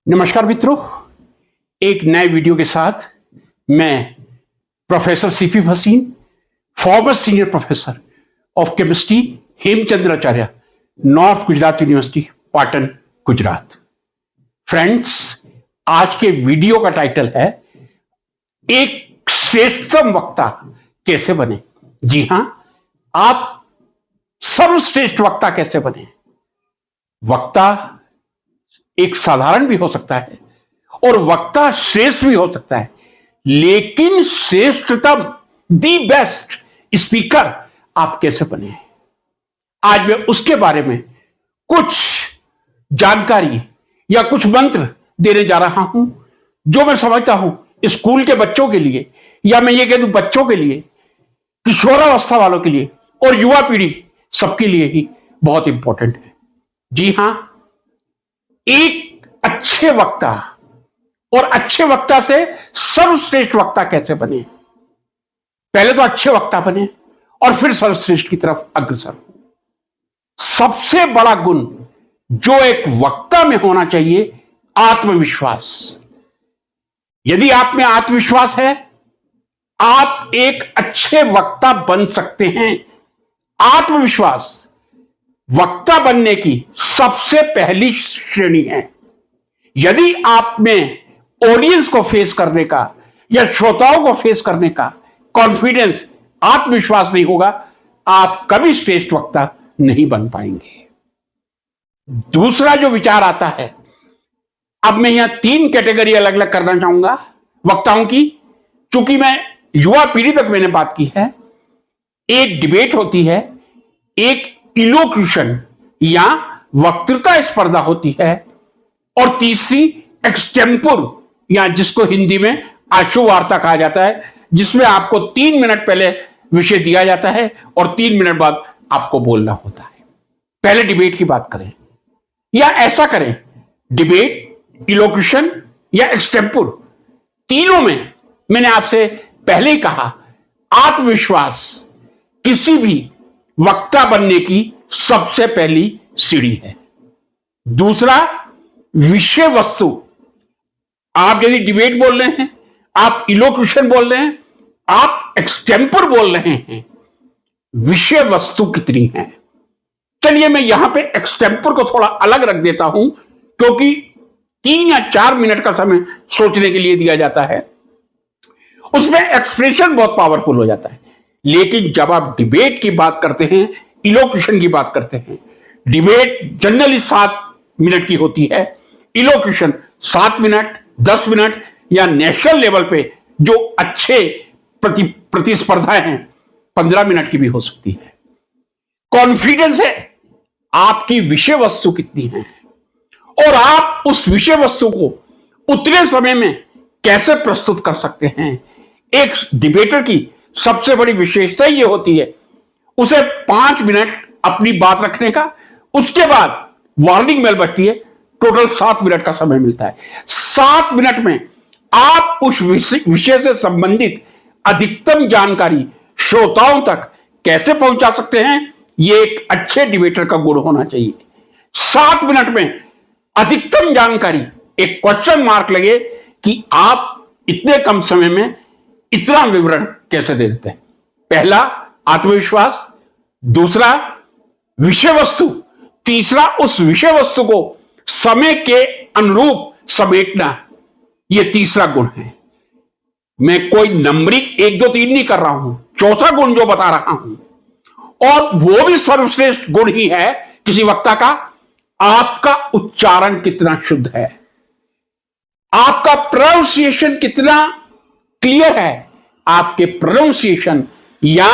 नमस्कार मित्रों, एक नए वीडियो के साथ मैं professor CP Bhasin, farmer senior professor of chemistry, Hemchandracharya, north Gujarat university, Patan, Gujarat. Friends, आज के वीडियो का टाइटल है एक श्रेष्ठतम वक्ता कैसे बने। जी हां, आप सर्वश्रेष्ठ वक्ता कैसे बने। वक्ता एक साधारण भी हो सकता है और वक्ता श्रेष्ठ भी हो सकता है, लेकिन श्रेष्ठतम, दी बेस्ट स्पीकर आप कैसे बने। आज मैं उसके बारे में कुछ जानकारी या कुछ मंत्र देने जा रहा हूं जो मैं समझता हूं स्कूल के बच्चों के लिए, या मैं ये कह दूं बच्चों के लिए, किशोरावस्था वालों के लिए और युवा पीढ़ी सबके लिए ही बहुत इंपॉर्टेंट है। जी हां, एक अच्छे वक्ता और अच्छे वक्ता से सर्वश्रेष्ठ वक्ता कैसे बने। पहले तो अच्छे वक्ता बने और फिर सर्वश्रेष्ठ की तरफ अग्रसर हो। सबसे बड़ा गुण जो एक वक्ता में होना चाहिए, आत्मविश्वास। यदि आप में आत्मविश्वास है, आप एक अच्छे वक्ता बन सकते हैं। आत्मविश्वास वक्ता बनने की सबसे पहली श्रेणी है। यदि आप में ऑडियंस को फेस करने का या श्रोताओं को फेस करने का कॉन्फिडेंस, आत्मविश्वास नहीं होगा, आप कभी श्रेष्ठ वक्ता नहीं बन पाएंगे। दूसरा जो विचार आता है, अब मैं यहां तीन कैटेगरी अलग अलग करना चाहूंगा वक्ताओं की, चूंकि मैं युवा पीढ़ी तक मैंने बात की है। एक डिबेट होती है, एक इलोक्यूशन या वक्तृता स्पर्धा होती है, और तीसरी एक्सटेम्पोर या जिसको हिंदी में आशु वार्ता कहा जाता है, जिसमें आपको 3 मिनट पहले विषय दिया जाता है और 3 मिनट बाद आपको बोलना होता है। पहले डिबेट की बात करें या ऐसा करें, डिबेट, इलोक्यूशन या एक्सटेम्पोर, तीनों में मैंने आपसे पहले ही कहा, आत्मविश्वास किसी भी वक्ता बनने की सबसे पहली सीढ़ी है। दूसरा, विषय वस्तु। आप यदि डिबेट बोल रहे हैं, आप इलोक्यूशन बोल रहे हैं, आप एक्सटेम्पर बोल रहे हैं, विषय वस्तु कितनी है। चलिए मैं यहां पे एक्सटेम्पर को थोड़ा अलग रख देता हूं, क्योंकि 3 या 4 मिनट का समय सोचने के लिए दिया जाता है, उसमें एक्सप्रेशन बहुत पावरफुल हो जाता है। लेकिन जब आप डिबेट की बात करते हैं, इलोक्यूशन की बात करते हैं, डिबेट जनरली 7 मिनट की होती है, इलोक्यूशन 7 मिनट, 10 मिनट, या नेशनल लेवल पे जो अच्छे प्रतिस्पर्धाएं हैं 15 मिनट की भी हो सकती है। कॉन्फिडेंस है आपकी विषय वस्तु कितनी है और आप उस विषय वस्तु को उतने समय में कैसे प्रस्तुत कर सकते हैं। एक डिबेटर की सबसे बड़ी विशेषता यह होती है, उसे 5 मिनट अपनी बात रखने का, उसके बाद वार्निंग बेल बजती है, टोटल 7 मिनट का समय मिलता है। 7 मिनट में आप उस विषय से संबंधित अधिकतम जानकारी श्रोताओं तक कैसे पहुंचा सकते हैं, यह एक अच्छे डिबेटर का गुण होना चाहिए। 7 मिनट में अधिकतम जानकारी, एक क्वेश्चन मार्क लगे कि आप इतने कम समय में इतना विवरण कैसे दे देते हैं। पहला, आत्मविश्वास। दूसरा, विषय वस्तु। तीसरा, उस विषय वस्तु को समय के अनुरूप समेटना, यह तीसरा गुण है। मैं कोई नंबरिंग 1 2 3 नहीं कर रहा हूं, चौथा गुण जो बता रहा हूं, और वो भी सर्वश्रेष्ठ गुण ही है किसी वक्ता का, आपका उच्चारण कितना शुद्ध है, आपका प्रोनाउंसिएशन कितना क्लियर है। आपके प्रोनाउंसिएशन या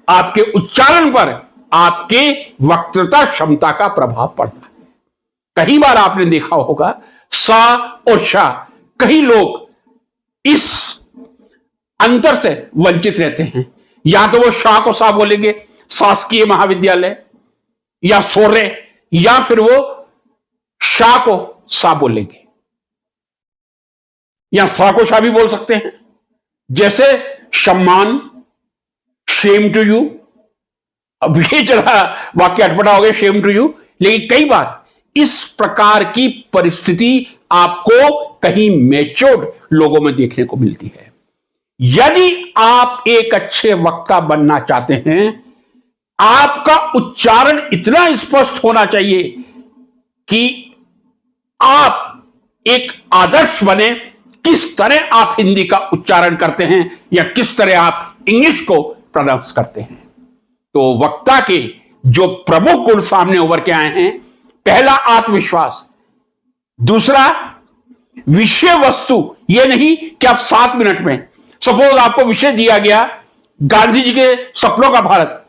आपके उच्चारण पर आपके वक्तृता क्षमता का प्रभाव पड़ता है। कई बार आपने देखा होगा, सा और शा, कई लोग इस अंतर से वंचित रहते हैं। या तो वो शाह को सा बोलेंगे, शासकीय महाविद्यालय या सोरे, या फिर वो शाह को सा बोलेंगे, या सा को शाह भी बोल सकते हैं, जैसे सम्मान, शेम टू यू। अब ये चला वाक्य अटपटा हो गया, शेम टू यू, लेकिन कई बार इस प्रकार की परिस्थिति आपको कहीं मैच्योर्ड लोगों में देखने को मिलती है। यदि आप एक अच्छे वक्ता बनना चाहते हैं, आपका उच्चारण इतना स्पष्ट होना चाहिए कि आप एक आदर्श बने। किस तरह आप हिंदी का उच्चारण करते हैं या किस तरह आप इंग्लिश को प्रोनाउंस करते हैं। तो वक्ता के जो प्रमुख गुण सामने उभर के आए हैं, पहला आत्मविश्वास, दूसरा विषय वस्तु। यह नहीं कि आप 7 मिनट में, सपोज आपको विषय दिया गया गांधी जी के सपनों का भारत,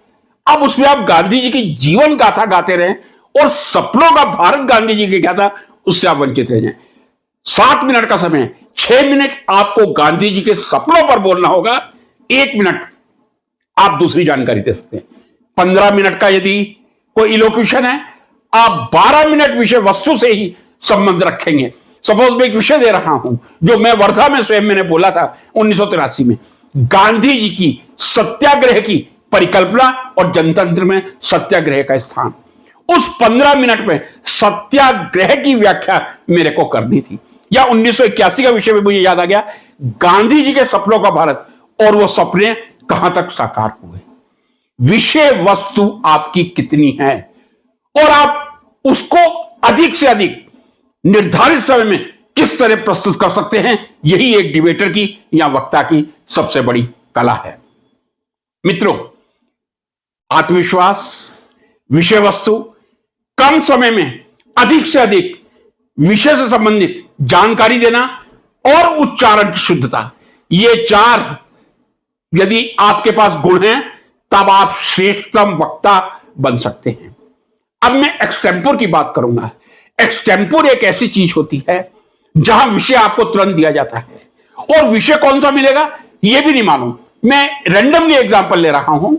अब उसमें आप गांधी जी की जीवन गाथा गाते रहें और सपनों का भारत गांधी जी की क्या था उससे आप वंचित रह जाएं। 7 मिनट का समय, 6 मिनट आपको गांधी जी के सपनों पर बोलना होगा, 1 मिनट आप दूसरी जानकारी दे सकते हैं। 15 मिनट का यदि कोई इलोक्यूशन है, आप 12 मिनट विषय वस्तु से ही संबंध रखेंगे। सपोज मैं एक विषय दे रहा हूं जो मैं वर्धा में स्वयं मैंने बोला था 1983 में, गांधी जी की सत्याग्रह की परिकल्पना और जनतंत्र में सत्याग्रह का स्थान। उस 15 मिनट में सत्याग्रह की व्याख्या मेरे को करनी थी। या 1981 का विषय में मुझे याद आ गया, गांधी जी के सपनों का भारत और वो सपने कहां तक साकार हुए। विषय वस्तु आपकी कितनी है और आप उसको अधिक से अधिक निर्धारित समय में किस तरह प्रस्तुत कर सकते हैं, यही एक डिबेटर की या वक्ता की सबसे बड़ी कला है। मित्रों, आत्मविश्वास, विषय वस्तु, कम समय में अधिक से अधिक विषय से संबंधित जानकारी देना और उच्चारण की शुद्धता, ये 4 यदि आपके पास गुण हैं तब आप श्रेष्ठतम वक्ता बन सकते हैं। अब मैं एक्सटेम्पोर की बात करूंगा। एक्सटेम्पोर एक ऐसी चीज होती है जहां विषय आपको तुरंत दिया जाता है और विषय कौन सा मिलेगा यह भी नहीं मालूम। मैं रैंडमली एग्जांपल ले रहा हूं।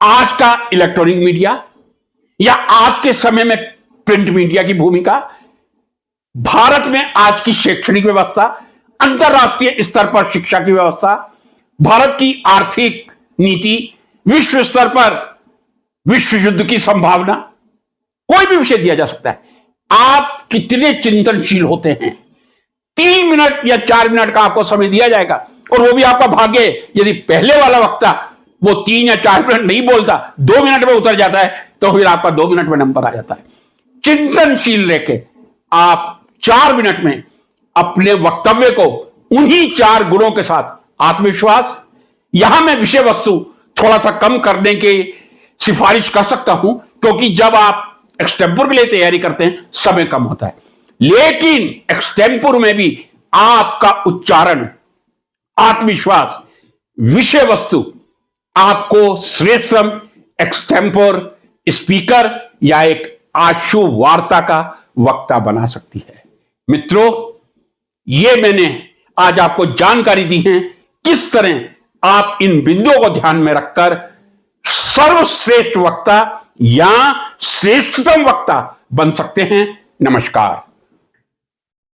आज का इलेक्ट्रॉनिक मीडिया या आज के समय में प्रिंट मीडिया की भूमिका, भारत में आज की शैक्षणिक व्यवस्था, अंतरराष्ट्रीय स्तर पर शिक्षा की व्यवस्था, भारत की आर्थिक नीति, विश्व स्तर पर विश्व युद्ध की संभावना, कोई भी विषय दिया जा सकता है। आप कितने चिंतनशील होते हैं। 3 मिनट या 4 मिनट का आपको समय दिया जाएगा और वो भी आपका भाग्य यदि पहले वाला वक्ता वो 3 या 4 मिनट नहीं बोलता, 2 मिनट में उतर जाता है, तो फिर आपका 2 मिनट में नंबर आ जाता है। चिंतनशील रहकर आप 4 मिनट में अपने वक्तव्य को उन्हीं 4 गुणों के साथ, आत्मविश्वास, यहां मैं विषय वस्तु थोड़ा सा कम करने की सिफारिश कर सकता हूं क्योंकि जब आप एक्सटेम्पोर के लिए तैयारी करते हैं समय कम होता है, लेकिन एक्सटेम्पोर में भी आपका उच्चारण, आत्मविश्वास, विषय वस्तु आपको श्रेष्ठतम एक्सटेम्पोर स्पीकर या एक आशु वार्ता का वक्ता बना सकती है। मित्रों, ये मैंने आज आपको जानकारी दी है किस तरह आप इन बिंदुओं को ध्यान में रखकर सर्वश्रेष्ठ वक्ता या श्रेष्ठतम वक्ता बन सकते हैं। नमस्कार।